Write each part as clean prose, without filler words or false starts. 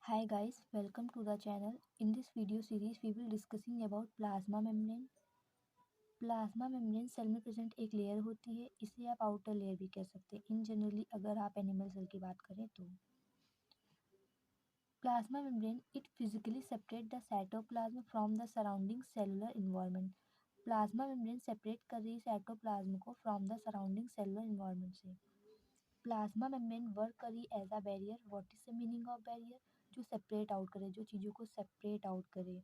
Hi guys, welcome to the channel. In this video series, we will discussing about plasma membrane. Plasma membrane cell में present एक layer होती है, इसे आप outer layer भी कह सकते हैं। इन जनरली अगर आप एनिमल सेल की बात करें तो plasma membrane it physically separate the cytoplasm from the surrounding cellular environment. Plasma membrane separate कर रही है साइटोप्लाज्म को from the surrounding cellular environment से। प्लाज्मा मेम्ब्रेन वर्क करी as a barrier. What is the meaning of barrier? जो separate out करे, जो चीज़ों को सेपरेट आउट करे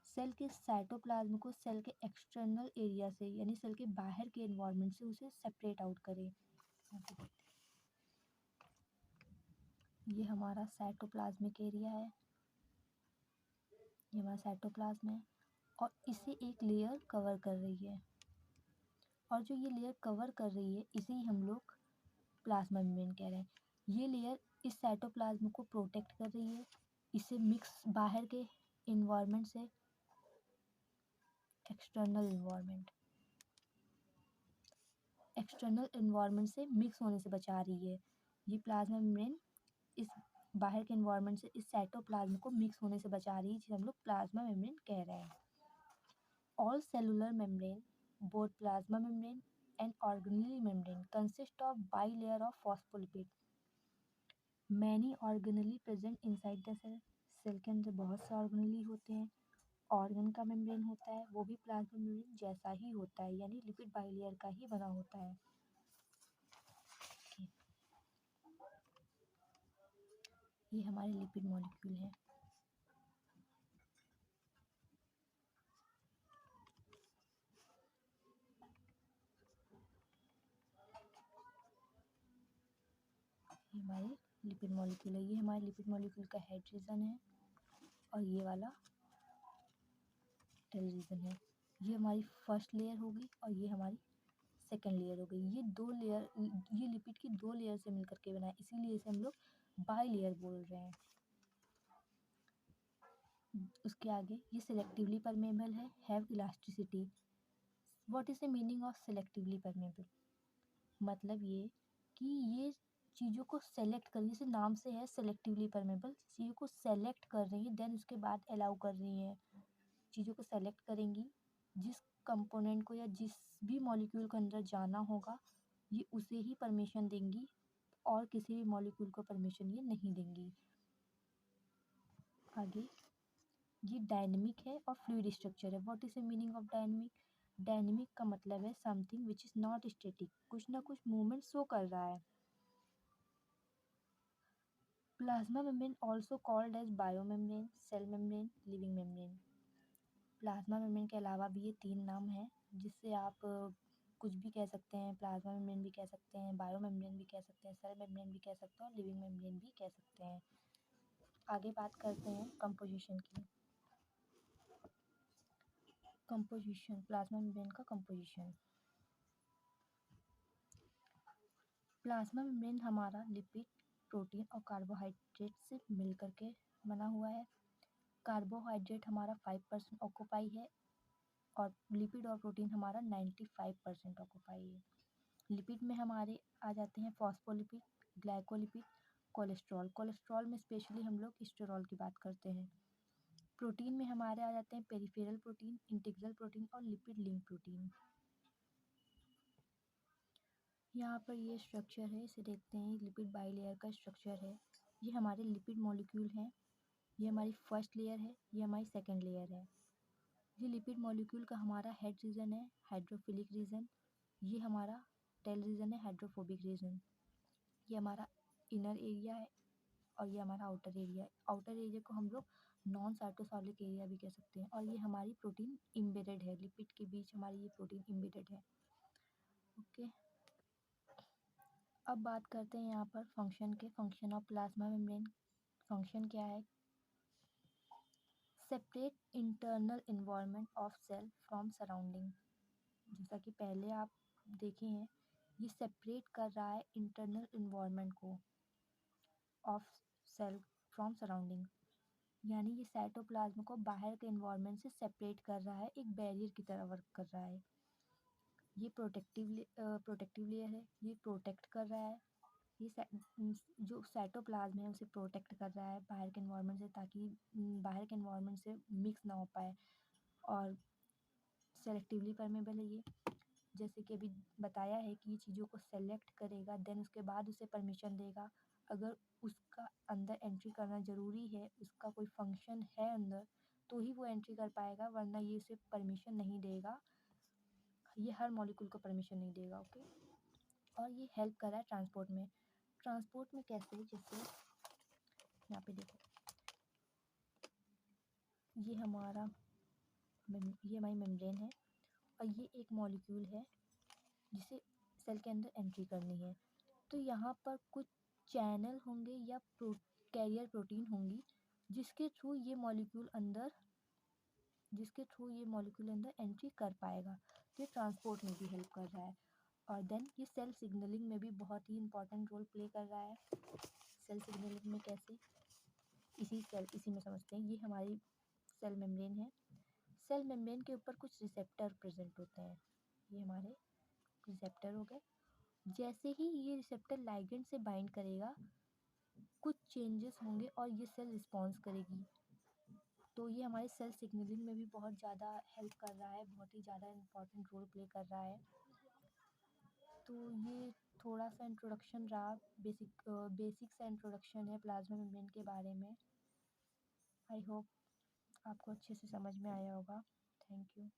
सेल के साइटोप्लाज्म को सेल के एक्सटर्नल एरिया से यानी सेल के बाहर के एनवायरनमेंट से उसे सेपरेट आउट करे। ये हमारा साइटोप्लाज्मिक एरिया है, ये हमारा साइटोप्लाज्म है और इसे एक लेयर कवर कर रही है और जो ये लेयर कवर कर रही है इसे ही हम लोग प्लाज्मा मेम्ब्रेन कह रहे हैं। ये लेयर इस साइटोप्लाज्म को प्रोटेक्ट कर रही है, इसे मिक्स बाहर के इन्वायरमेंट से एक्सटर्नल इन्वायरमेंट से मिक्स होने से बचा रही है। ये प्लाज्मा मेम्ब्रेन इस बाहर के इन्वायरमेंट से इस साइटोप्लाज्म को मिक्स होने से बचा रही है, जिसे हम लोग प्लाज्मा मेम्ब्रेन कह रहे हैं। All cellular membrane, both plasma membrane and organelle membrane consist of bilayer of phospholipid. Many organelle present inside the cell. Cell के अंदर बहुत से ऑर्गेनेली होते हैं। ऑर्गन का मेम्ब्रेन होता है, वो भी प्लाज्मा मेम्ब्रेन जैसा ही होता है, यानी लिपिड बाइलेयर का ही बना होता है। ये हमारे लिपिड मॉलिक्यूल हैं। ये हमारे लिपिड मॉलिक्यूल है, ये हमारे लिपिड मॉलिक्यूल का हेड रीजन है और ये वाला टेल रीजन है। ये हमारी फर्स्ट लेयर होगी और ये हमारी सेकेंड लेयर हो गई। ये दो लेयर, ये लिपिड की दो लेयर से मिलकर के बना है, इसीलिए इसे हम लोग बाई लेयर बोल रहे हैं। उसके आगे ये सिलेक्टिवली परमेबल है, have elasticity. What is the meaning of selectively permeable? मतलब ये कि ये चीज़ों को सेलेक्ट कर, जैसे नाम से है सेलेक्टिवली परमेबल, चीज़ों को सेलेक्ट कर रही है, देन उसके बाद अलाउ कर रही है। चीज़ों को सेलेक्ट करेंगी, जिस कंपोनेंट को या जिस भी मॉलिक्यूल के अंदर जाना होगा ये उसे ही परमिशन देंगी और किसी भी मॉलिक्यूल को परमिशन ये नहीं देंगी। आगे ये डायनेमिक है और फ्लूइड स्ट्रक्चर है। What is the meaning of dynamic? Dynamic का मतलब है something which is not static, कुछ ना कुछ मूवमेंट शो कर रहा है। Plasma membrane also called as bio membrane, cell membrane, living membrane. Plasma membrane के अलावा भी ये तीन नाम हैं जिससे आप कुछ भी कह सकते हैं। प्लाज्मा मेम्ब्रेन भी कह सकते हैं, बायो मेम्ब्रेन भी कह सकते हैं, सेल मेम्ब्रेन भी कह सकते हैं और लिविंग मेम्ब्रेन भी कह सकते हैं। आगे बात करते हैं कंपोजिशन की। कंपोजिशन, प्लाज्मा मेम्ब्रेन का कंपोजिशन। प्लाज्मा मेम्ब्रेन हमारा लिपिड, प्रोटीन और कार्बोहाइड्रेट से मिलकर के बना हुआ है। कार्बोहाइड्रेट हमारा 5% ऑक्यूपाई है और लिपिड और प्रोटीन हमारा 95% ऑक्यूपाई है। लिपिड में हमारे आ जाते हैं फॉस्फोलिपिड, ग्लाइकोलिपिड, कोलेस्ट्रॉल। कोलेस्ट्रॉल में स्पेशली हम लोग स्टेरॉल की बात करते हैं। प्रोटीन में हमारे आ जाते हैं पेरिफेरल प्रोटीन, इंटीग्रल प्रोटीन और लिपिड लिंक प्रोटीन। यहाँ पर ये स्ट्रक्चर है, इसे देखते हैं। लिपिड बाइलेयर का स्ट्रक्चर है। ये हमारे लिपिड मॉलिक्यूल हैं, ये हमारी फर्स्ट लेयर है, ये हमारी सेकेंड लेयर है। ये लिपिड मॉलिक्यूल का हमारा हेड रीजन है, हाइड्रोफिलिक रीजन। ये हमारा टेल रीजन है, हाइड्रोफोबिक रीजन। ये हमारा इनर एरिया है और ये हमारा आउटर एरिया है। आउटर एरिया को हम लोग नॉन साइटोसॉलिक एरिया भी कह सकते हैं। और ये हमारी प्रोटीन इम्बेडेड है, लिपिड के बीच हमारी ये प्रोटीन इम्बेडेड है। ओके, अब बात करते हैं यहाँ पर फंक्शन के। Function of plasma membrane, function क्या है? Separate internal environment of cell from surrounding. जैसा कि पहले आप देखे हैं, ये सेपरेट कर रहा है इंटरनल इन्वायरमेंट को ऑफ सेल फ्रॉम सराउंडिंग, यानी ये साइटोप्लाज्म को बाहर के इन्वायरमेंट से सेपरेट कर रहा है, एक बैरियर की तरह वर्क कर रहा है। ये प्रोटेक्टिव लेयर है, ये प्रोटेक्ट कर रहा है ये जो साइटोप्लाज्म है उसे प्रोटेक्ट कर रहा है बाहर के एनवायरनमेंट से, ताकि बाहर के एनवायरनमेंट से मिक्स ना हो पाए, और सेलेक्टिवली परमेबल है ये। जैसे कि अभी बताया है कि ये चीज़ों को सेलेक्ट करेगा, देन उसके बाद उसे परमिशन देगा। अगर उसका अंदर एंट्री करना ज़रूरी है, उसका कोई फंक्शन है अंदर, तो ही वो एंट्री कर पाएगा, वरना ये उसे परमिशन नहीं देगा। ये हर मॉलिक्यूल को परमिशन नहीं देगा, ओके। और ये हेल्प कर रहा है ट्रांसपोर्ट में। ट्रांसपोर्ट में कैसे, जैसे यहाँ पे देखो, ये हमारी मेम्ब्रेन है, और ये एक मॉलिक्यूल है जिसे सेल के अंदर एंट्री करनी है। तो यहाँ पर कुछ चैनल होंगे या कैरियर प्रोटीन होंगी, जिसके थ्रू ये मॉलिक्यूल अंदर एंट्री कर पाएगा। तो ये ट्रांसपोर्ट में भी हेल्प कर रहा है। और देन ये सेल सिग्नलिंग में भी बहुत ही इंपॉर्टेंट रोल प्ले कर रहा है। सेल सिग्नलिंग में कैसे, इसी में समझते हैं। ये हमारी सेल मेम्ब्रेन है। सेल मेम्ब्रेन के ऊपर कुछ रिसेप्टर प्रेजेंट होते हैं। ये हमारे रिसेप्टर हो गए। जैसे ही ये रिसेप्टर लाइगेंड से बाइंड करेगा, कुछ चेंजेस होंगे और ये सेल रिस्पॉन्स करेगी। तो ये हमारे सेल सिग्नलिंग में भी बहुत ज़्यादा हेल्प कर रहा है, बहुत ही ज़्यादा इम्पोर्टेंट रोल प्ले कर रहा है। तो ये थोड़ा सा इंट्रोडक्शन रहा, बेसिक सा इंट्रोडक्शन है प्लाज्मा मेम्ब्रेन के बारे में। आई होप आपको अच्छे से समझ में आया होगा। Thank you.